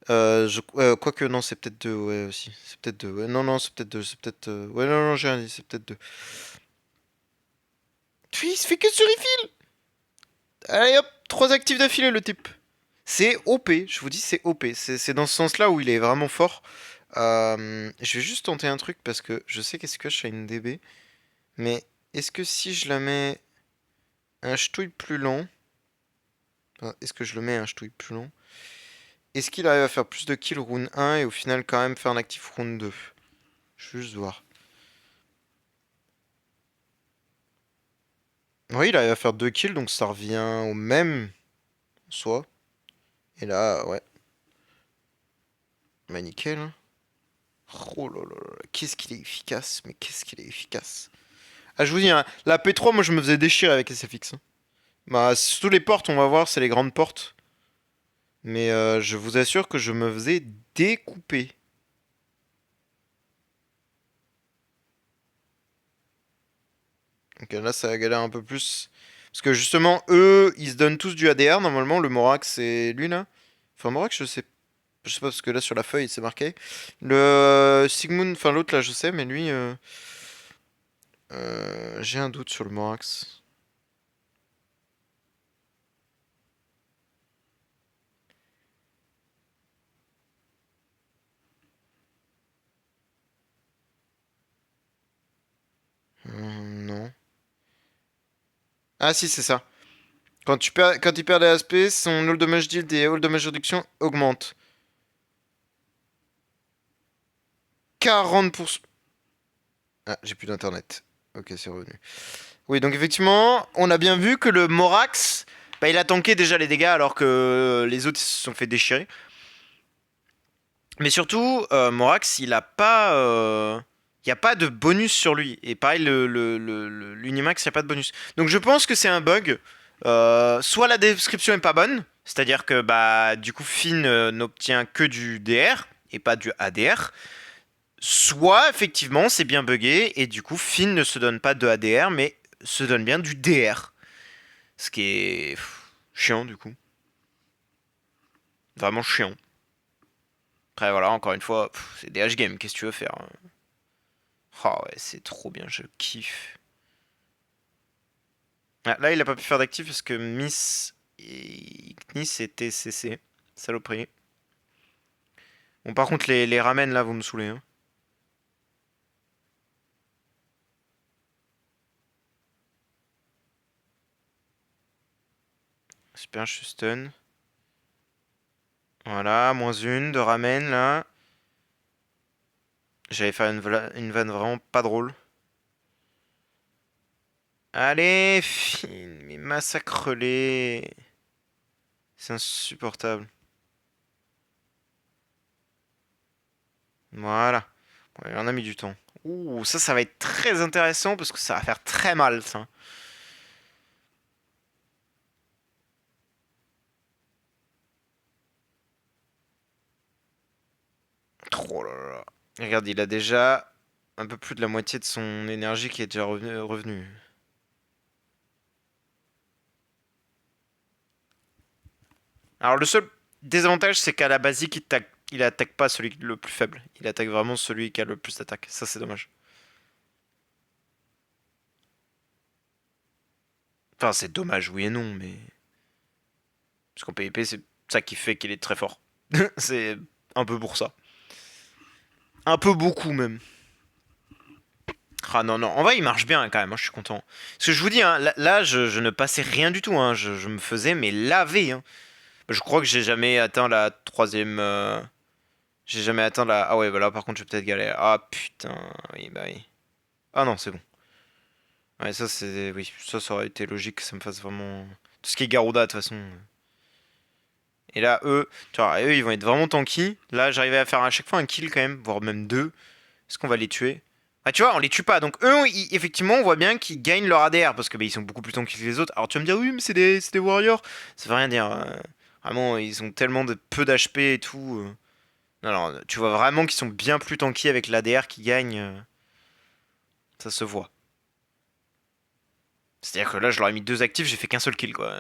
Quoique non, c'est peut-être 2, ouais aussi. C'est peut-être 2, ouais. Non, non, c'est peut-être 2, c'est peut-être. Ouais, non, non, j'ai rien dit, c'est peut-être 2. Puis il se fait que de se refill. Allez hop, 3 actifs d'affilée le type. C'est OP, je vous dis, c'est OP. C'est dans ce sens-là où il est vraiment fort. Je vais juste tenter un truc parce que je sais qu'est-ce que je fais une DB. Mais est-ce que si je la mets un ch'touille plus long. Est-ce que je le mets un ch'touille plus long? Est-ce qu'il arrive à faire plus de kills round 1 et au final quand même faire un actif round 2? Je vais juste voir. Oui, il arrive à faire 2 kills donc ça revient au même en soi. Et là, ouais. Bah nickel, hein. Oh là là là, qu'est-ce qu'il est efficace, mais qu'est-ce qu'il est efficace. Ah, je vous dis, hein, la P3, moi je me faisais déchirer avec SFX, hein. Bah, surtout les portes, on va voir, c'est les grandes portes. Mais je vous assure que je me faisais découper. Ok, là, ça galère un peu plus. Parce que justement, eux, ils se donnent tous du ADR. Normalement, le Morax, c'est lui là. Enfin, Morax, je sais. Je sais pas, parce que là, sur la feuille, c'est marqué. Le Sigmund, enfin, l'autre là, je sais, mais lui, j'ai un doute sur le Morax. Non. Ah, si, c'est ça. Quand il perd des ASP, son all damage deal et all damage réduction augmente. 40%. Ah, j'ai plus d'internet. Ok, c'est revenu. Oui, donc effectivement, on a bien vu que le Morax, bah, il a tanké déjà les dégâts alors que les autres se sont fait déchirer. Mais surtout, Morax, il a pas, il y a pas de bonus sur lui. Et pareil, l'Unimax, il n'y a pas de bonus. Donc je pense que c'est un bug. Soit la description est pas bonne, c'est-à-dire que bah du coup Finn n'obtient que du DR et pas du ADR. Soit effectivement c'est bien buggé et du coup Finn ne se donne pas de ADR mais se donne bien du DR. Ce qui est chiant du coup. Vraiment chiant. Après voilà, encore une fois, c'est DH Game, qu'est-ce que tu veux faire, hein. Ah ouais, c'est trop bien, je kiffe. Ah, là, il a pas pu faire d'actif parce que Miss et Ignis était CC. Saloperie. Bon, par contre, les ramen là, vous me saoulez, hein. Super, je suis stun. Voilà, moins une de ramen là. J'allais faire une vanne vraiment pas drôle. Allez, Finn, mais massacre-les. C'est insupportable. Voilà. Ouais, on a mis du temps. Ouh, ça va être très intéressant parce que ça va faire très mal, ça. Oh là là. Regarde, il a déjà un peu plus de la moitié de son énergie qui est déjà revenu. Alors, le seul désavantage, c'est qu'à la basique, il attaque pas celui le plus faible. Il attaque vraiment celui qui a le plus d'attaque. Ça, c'est dommage. Enfin, c'est dommage, oui et non, mais. Parce qu'en PvP, c'est ça qui fait qu'il est très fort. C'est un peu pour ça. Un peu beaucoup, même. Ah non, non, en vrai, il marche bien quand même, hein, je suis content. Parce que je vous dis, hein, là, je ne passais rien du tout, hein, je me faisais mais laver. Hein. Je crois que j'ai jamais atteint la troisième. J'ai jamais atteint la. Ah ouais, bah là par contre, je vais peut-être galérer. Ah putain, oui, bah oui. Ah non, c'est bon. Ouais, ça, c'est. Oui, ça aurait été logique que ça me fasse vraiment. Tout ce qui est Garuda, de toute façon. Et là, eux, tu vois, eux, ils vont être vraiment tanky. Là, j'arrivais à faire à chaque fois un kill quand même, voire même deux. Est-ce qu'on va les tuer? Ah, tu vois, on les tue pas. Donc, eux, effectivement, on voit bien qu'ils gagnent leur ADR parce que bah, ils sont beaucoup plus tanky que les autres. Alors, tu vas me dire, oui, mais c'est des warriors. Ça veut rien dire. Vraiment, ils ont tellement de peu d'HP et tout. Non, non, tu vois vraiment qu'ils sont bien plus tanky avec l'ADR qui gagne. Ça se voit. C'est-à-dire que là, je leur ai mis deux actifs, j'ai fait qu'un seul kill, quoi.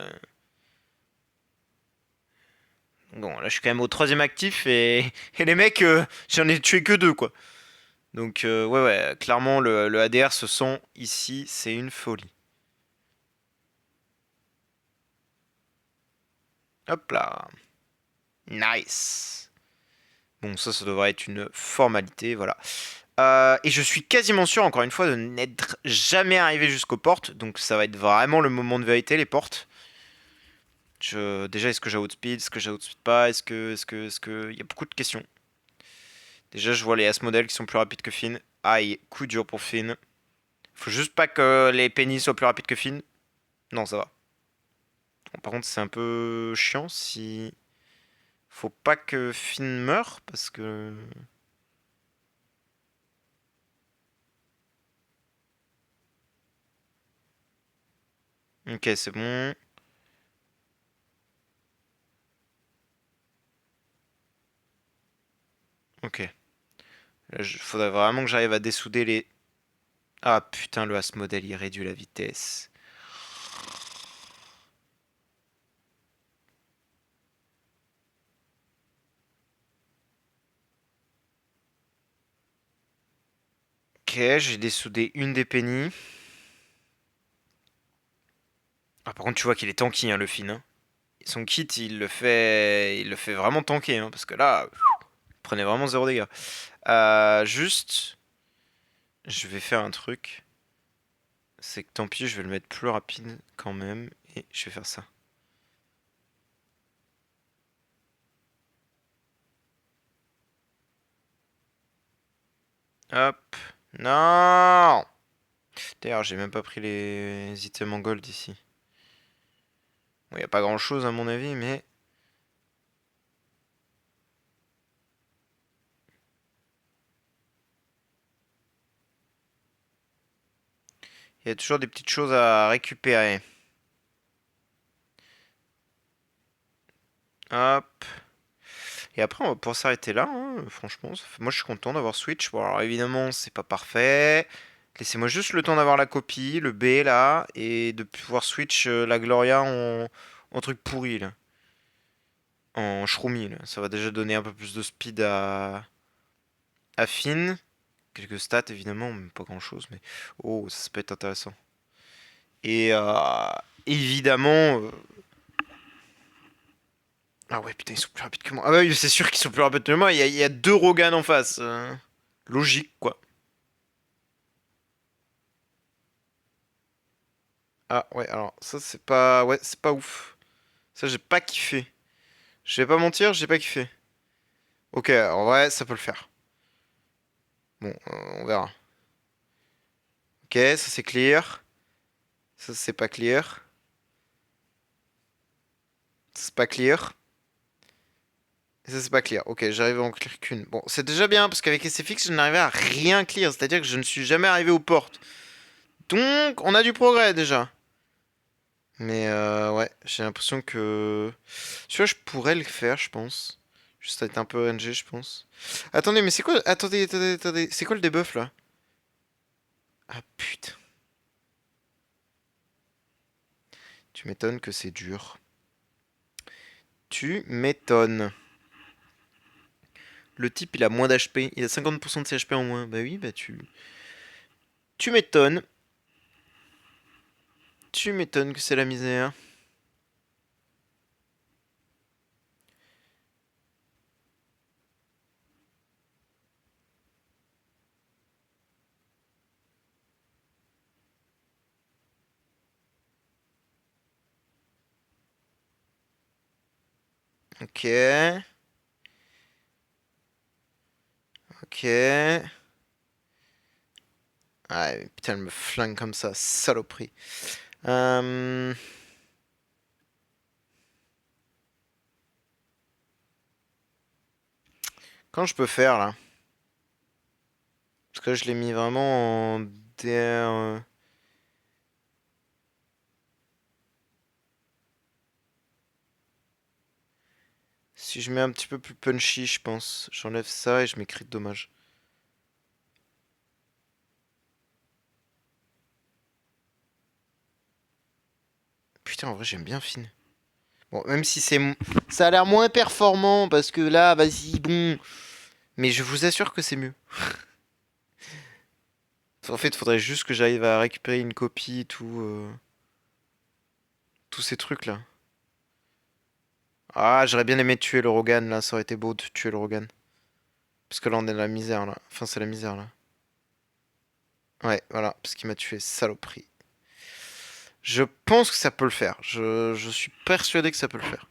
Bon, là, je suis quand même au troisième actif et les mecs, j'en ai tué que deux, quoi. Donc, ouais, ouais, clairement, le ADR se sent ici, c'est une folie. Hop là. Nice. Bon, ça devrait être une formalité, voilà. Et je suis quasiment sûr, encore une fois, de n'être jamais arrivé jusqu'aux portes. Donc ça va être vraiment le moment de vérité, les portes. Déjà, est-ce que j'ai outspeed? Est-ce que j'ai outspeed pas? Est-ce que... Il y a beaucoup de questions. Déjà, je vois les S-modèles qui sont plus rapides que Finn. Aïe, coup dur pour Finn. Faut juste pas que les pennies soient plus rapides que Finn. Non, ça va. Bon, par contre, c'est un peu chiant si... Faut pas que Finn meure, parce que... Ok, c'est bon. Ok. Là, faudrait vraiment que j'arrive à dessouder les... Ah putain, le As-modèle, il réduit la vitesse. Ok, j'ai dessoudé une des pennies. Ah, par contre, tu vois qu'il est tanky, hein, le Finn. Hein. Son kit, il le fait vraiment tanker, hein, parce que là, il prenait vraiment zéro dégâts. Juste, je vais faire un truc. C'est que tant pis, je vais le mettre plus rapide quand même. Et je vais faire ça. Hop. Non! D'ailleurs, j'ai même pas pris les items en gold ici. Bon, y a pas grand chose à mon avis, mais... Il y a toujours des petites choses à récupérer. Hop. Et après, on va pouvoir s'arrêter là, hein, franchement. Moi, je suis content d'avoir Switch. Bon, alors évidemment, c'est pas parfait. Laissez-moi juste le temps d'avoir la copie, le B là, et de pouvoir Switch la Gloria en truc pourri là. En Shroomy là. Ça va déjà donner un peu plus de speed à Finn. Quelques stats évidemment, mais pas grand chose. Mais oh, ça peut être intéressant. Et évidemment. Ah ouais, putain, ils sont plus rapides que moi. Ah bah oui, c'est sûr qu'ils sont plus rapides que moi. Il y a deux Rogan en face. Logique, quoi. Ah ouais, alors ça c'est pas... Ouais, c'est pas ouf. Ça j'ai pas kiffé. Je vais pas mentir, j'ai pas kiffé. Ok, en vrai, ça peut le faire. Bon, on verra. Ok, ça c'est clear. Ça, c'est pas clear. C'est pas clear. Et ça, c'est pas clear. Ok, j'arrive à en clear qu'une. Bon, c'est déjà bien, parce qu'avec SFX, je n'arrivais à rien clear. C'est-à-dire que je ne suis jamais arrivé aux portes. Donc, on a du progrès, déjà. Mais, ouais, j'ai l'impression que... Celui-là, je pourrais le faire, je pense. Juste à être un peu RNG, je pense. Attendez, mais c'est quoi... Attendez, attendez, attendez. C'est quoi le debuff, là? Ah, putain. Tu m'étonnes que c'est dur. Tu m'étonnes. Le type, il a moins d'HP. Il a 50% de ses HP en moins. Bah oui, bah tu... Tu m'étonnes. Tu m'étonnes que c'est la misère. Ok. Ok. Ah, putain, elle me flingue comme ça. Saloperie. Euh... Quand je peux faire, là? Parce que là, je l'ai mis vraiment en DR... Si je mets un petit peu plus punchy, je pense. J'enlève ça et je mets crit de dommage. Putain, en vrai, j'aime bien Finn. Bon, même si c'est... Ça a l'air moins performant, parce que là, vas-y, bon... Mais je vous assure que c'est mieux. En fait, il faudrait juste que j'arrive à récupérer une copie, tout... tous ces trucs-là. Ah, j'aurais bien aimé tuer le Rogan, là. Ça aurait été beau de tuer le Rogan. Parce que là, on est dans la misère, là. Enfin, c'est la misère, là. Ouais, voilà. Parce qu'il m'a tué, saloperie. Je pense que ça peut le faire. Je suis persuadé que ça peut le faire.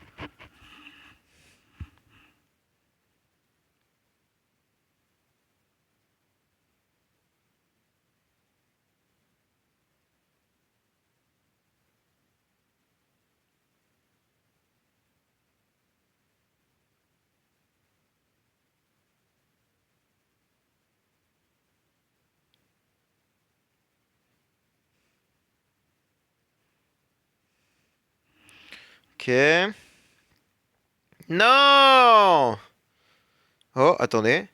Ok. Non! Oh, attendez.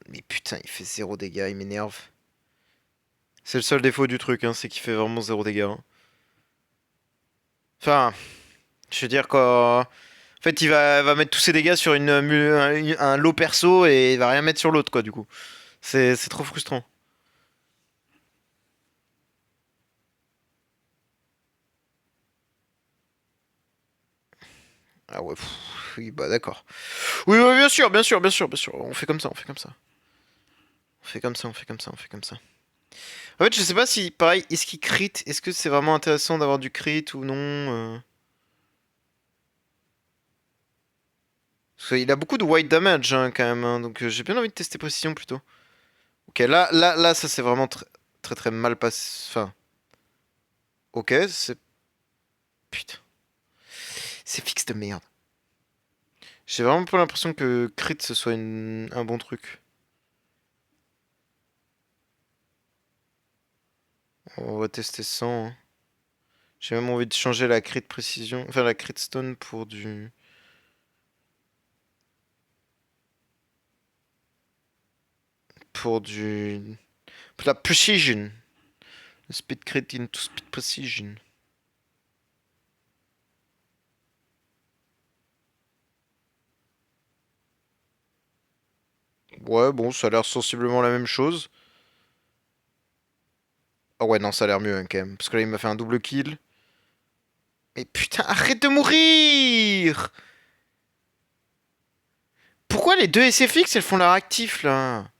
Mais putain, il fait zéro dégâts, il m'énerve. C'est le seul défaut du truc, hein, c'est qu'il fait vraiment zéro dégâts, hein. Enfin, je veux dire qu'en en fait, va mettre tous ses dégâts sur un lot perso et il va rien mettre sur l'autre, quoi, du coup. C'est trop frustrant. Ah ouais, oui, bah d'accord. Oui, oui, bien sûr, bien sûr, bien sûr, bien sûr. On fait comme ça, on fait comme ça. On fait comme ça, on fait comme ça, on fait comme ça. En fait, je sais pas si, pareil, est-ce qu'il crit? Est-ce que c'est vraiment intéressant d'avoir du crit ou non? Parce qu'il a beaucoup de white damage, hein, quand même, hein, donc j'ai bien envie de tester précision plutôt. Ok, là, ça c'est vraiment très, très, très mal passé. Enfin, ok, c'est... Putain. C'est fixe de merde. J'ai vraiment pas l'impression que crit ce soit un bon truc. On va tester 100, hein. J'ai même envie de changer la crit précision, enfin la crit stone pour du... Pour du... Pour la precision. Le speed crit into speed precision. Ouais, bon, ça a l'air sensiblement la même chose. Ah ouais, non, ça a l'air mieux, hein, quand même. Parce que là, il m'a fait un double kill. Mais putain, arrête de mourir! Pourquoi les deux SFX, elles font leur actif, là?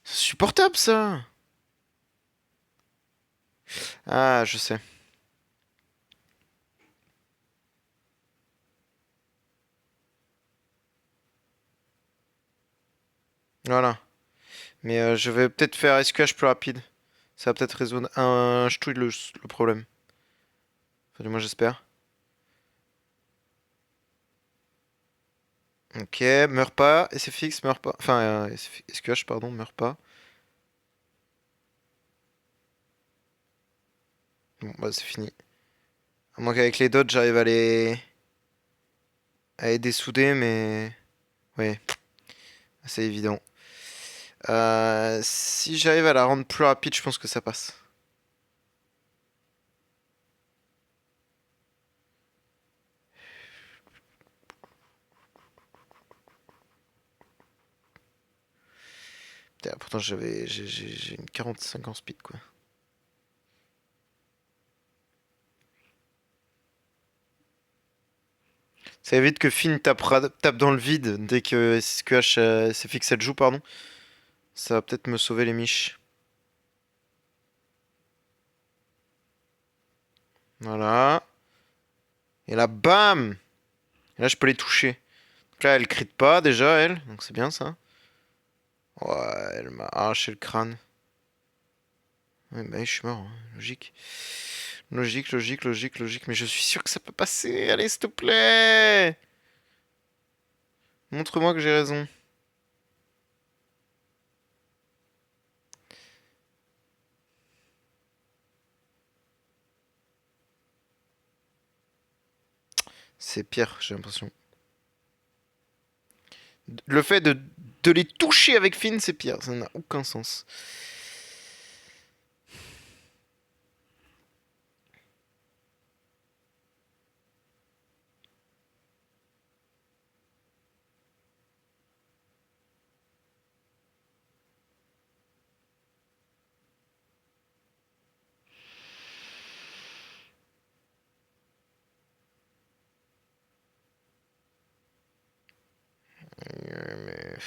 C'est insupportable, ça. Ah, je sais. Voilà. Mais je vais peut-être faire SQH plus rapide. Ça va peut-être résoudre un ch'touille le problème. Enfin, du moins, j'espère. Ok, meurs pas. SFX, meurs pas. Enfin, SQH, pardon, meurs pas. Bon, bah, c'est fini. À moins qu'avec les dots, j'arrive à les dessouder, mais. Ouais, c'est évident. Si j'arrive à la rendre plus rapide, je pense que ça passe. Putain, pourtant, j'ai une 45 en speed, quoi. Ça évite que Finn tape dans le vide dès que SQH SFX elle joue, pardon. Ça va peut-être me sauver les miches. Voilà. Et là, bam! Et là, je peux les toucher. Donc là, elle crit pas déjà, elle. Donc c'est bien ça. Ouais, elle m'a arraché le crâne. Ouais, bah, je suis mort, hein. Logique. Logique, logique, logique, logique. Mais je suis sûr que ça peut passer. Allez, s'il te plaît! Montre-moi que j'ai raison. C'est pire, j'ai l'impression. Le fait de les toucher avec Finn, c'est pire. Ça n'a aucun sens. Mais...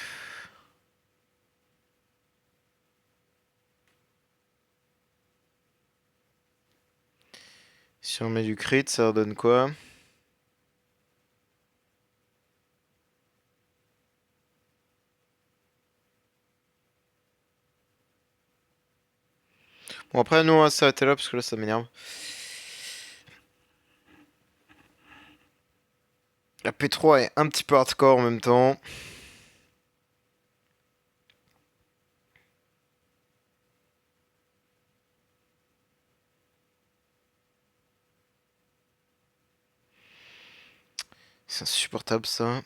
Si on met du crit, ça redonne quoi? Bon, après, nous, on va s'arrêter là parce que là, ça m'énerve. La P3 est un petit peu hardcore en même temps. C'est insupportable ça.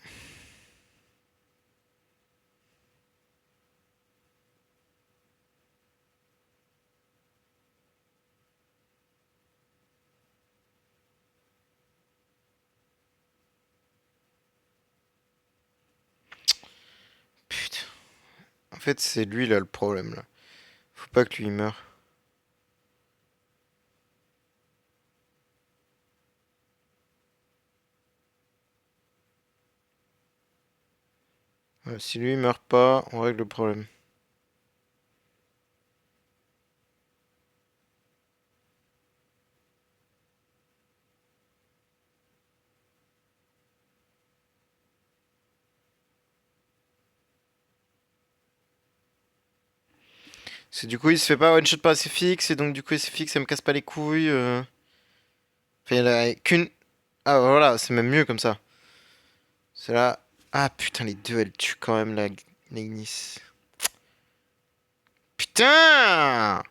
Putain. En fait, c'est lui là le problème là. Faut pas que lui meure. Ouais, si lui meurt pas, on règle le problème. Parce que du coup, il se fait pas one shot par SFX et donc du coup, SFX, ça me casse pas les couilles. Enfin, il y en a qu'une. Ah, voilà, c'est même mieux comme ça. C'est là. Ah putain, les deux, elles tuent quand même la Ignis. Putain!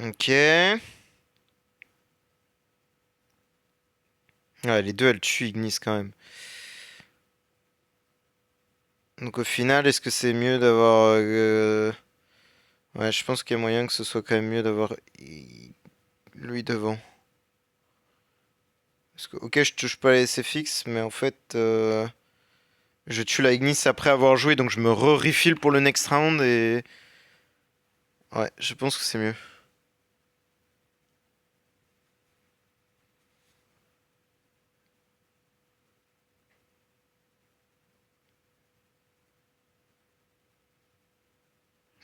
Ok. Ouais, les deux, elles tuent Ignis quand même. Donc au final, est-ce que c'est mieux d'avoir... Ouais, je pense qu'il y a moyen que ce soit quand même mieux d'avoir lui devant. Parce que, ok, je touche pas les SFX, mais en fait, je tue la Ignis après avoir joué, donc je me re-refill pour le next round et... Ouais, je pense que c'est mieux.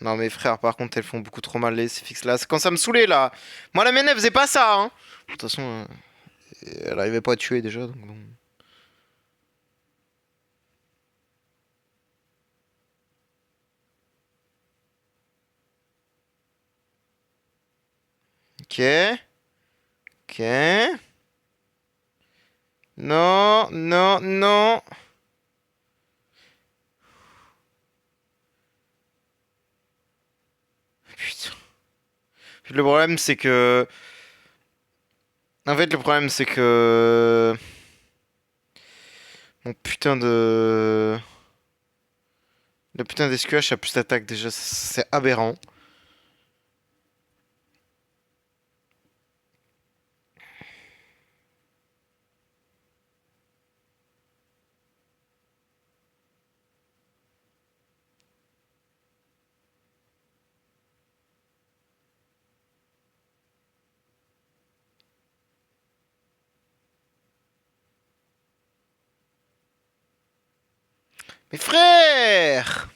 Non mais frère, par contre, elles font beaucoup trop mal les SFX là. C'est quand ça me saoulait là. Moi la mienne, elle faisait pas ça, hein. De toute façon, elle arrivait pas à tuer déjà, donc bon. Ok. Ok. Non, non, non. Putain. Le problème, c'est que... En fait, le problème, c'est que... Mon putain de... Le putain d'SQH a plus d'attaque, déjà. C'est aberrant. Mais frère!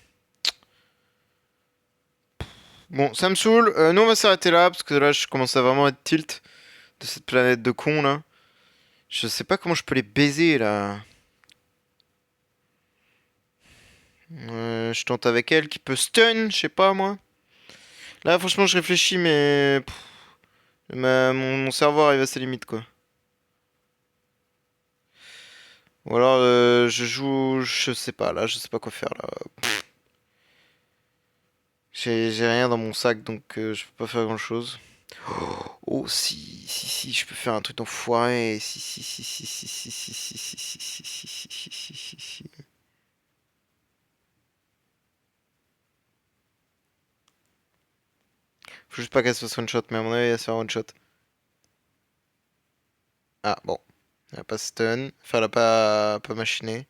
Bon, ça me saoule. Nous, on va s'arrêter là, parce que là, je commence à vraiment être tilt de cette planète de cons, là. Je sais pas comment je peux les baiser, là. Je tente avec elle, qui peut stun, je sais pas, moi. Là, franchement, je réfléchis, mais... mon cerveau arrive à ses limites, quoi. Ou alors, je joue... Je sais pas, là, je sais pas quoi faire, là. J'ai rien dans mon sac, donc je peux pas faire grand-chose. Oh, si, je peux faire un truc d'enfoiré. Si. Faut juste pas qu'elle se fasse one shot, mais à mon avis, elle va se faire one shot. Ah, bon. Elle a pas stun. Enfin, elle a pas machiné.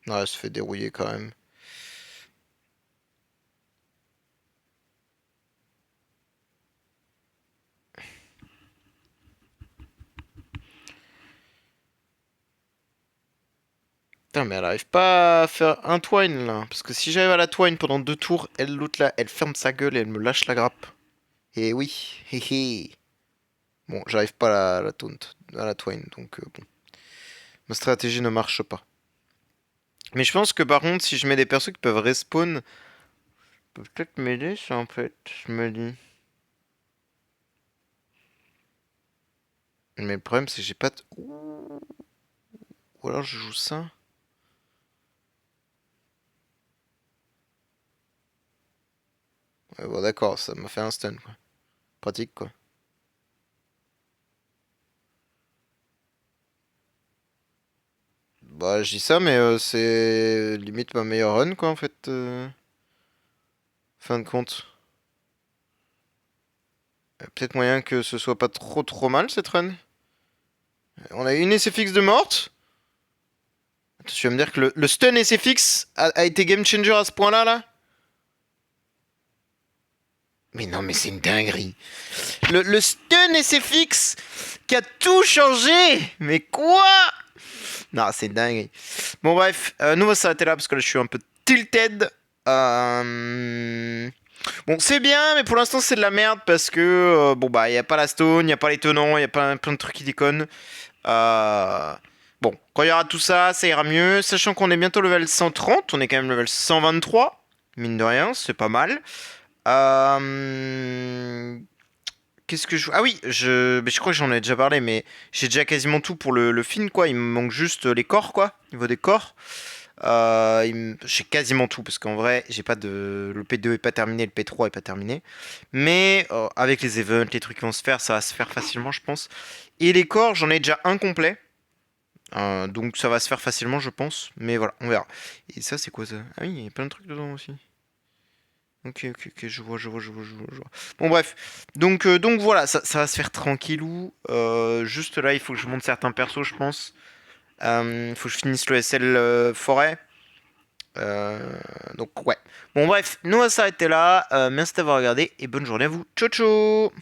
Non, elle se fait dérouiller quand même. Putain, mais elle arrive pas à faire un twine là. Parce que si j'arrive à la twine pendant 2 tours, elle l'autre là, elle ferme sa gueule et elle me lâche la grappe. Et oui, hé hé. Bon, j'arrive pas à la taunt, à la twine, donc bon. Ma stratégie ne marche pas. Mais je pense que par contre, si je mets des persos qui peuvent respawn, ça peut peut-être m'aider ça en fait, je me dis. Mais le problème c'est que j'ai pas de... Ou alors je joue ça. Ouais, bon d'accord, ça m'a fait un stun quoi. Pratique quoi. Bah je dis ça mais c'est limite ma meilleure run quoi en fait. Fin de compte. Peut-être moyen que ce soit pas trop mal cette run. On a une SFX de morte. Attends, tu vas me dire que le stun SFX a été game changer à ce point-là là? Mais non mais c'est une dinguerie. Le stun SFX qui a tout changé. Mais quoi? Non, c'est une dinguerie. Bon bref, nous on va s'arrêter là parce que là je suis un peu tilted. Bon, c'est bien, mais pour l'instant c'est de la merde parce que bon bah il y a pas la stone, il y a pas les tenants, il y a pas plein de trucs qui déconnent. Euh, Bon, quand il y aura tout ça, ça ira mieux. Sachant qu'on est bientôt level 130, on est quand même level 123. Mine de rien, c'est pas mal. Qu'est-ce que je... Ah oui, mais je crois que j'en ai déjà parlé, mais j'ai déjà quasiment tout pour le film, quoi. Il me manque juste les corps, quoi. Au niveau des corps. J'ai quasiment tout, parce qu'en vrai, j'ai pas de... Le P2 est pas terminé, le P3 est pas terminé. Mais avec les events, les trucs qui vont se faire, ça va se faire facilement, je pense. Et les corps, j'en ai déjà un complet. Donc ça va se faire facilement, je pense. Mais voilà, on verra. Et ça, c'est quoi ça? Ah oui, il y a plein de trucs dedans aussi. Ok, je vois. Bon, bref. Donc voilà, ça va se faire tranquillou. Juste là, il faut que je monte certains persos, je pense. Il faut que je finisse le SL forêt. Donc ouais. Bon, bref, nous on va s'arrêter là. Merci d'avoir regardé et bonne journée à vous. Ciao, ciao!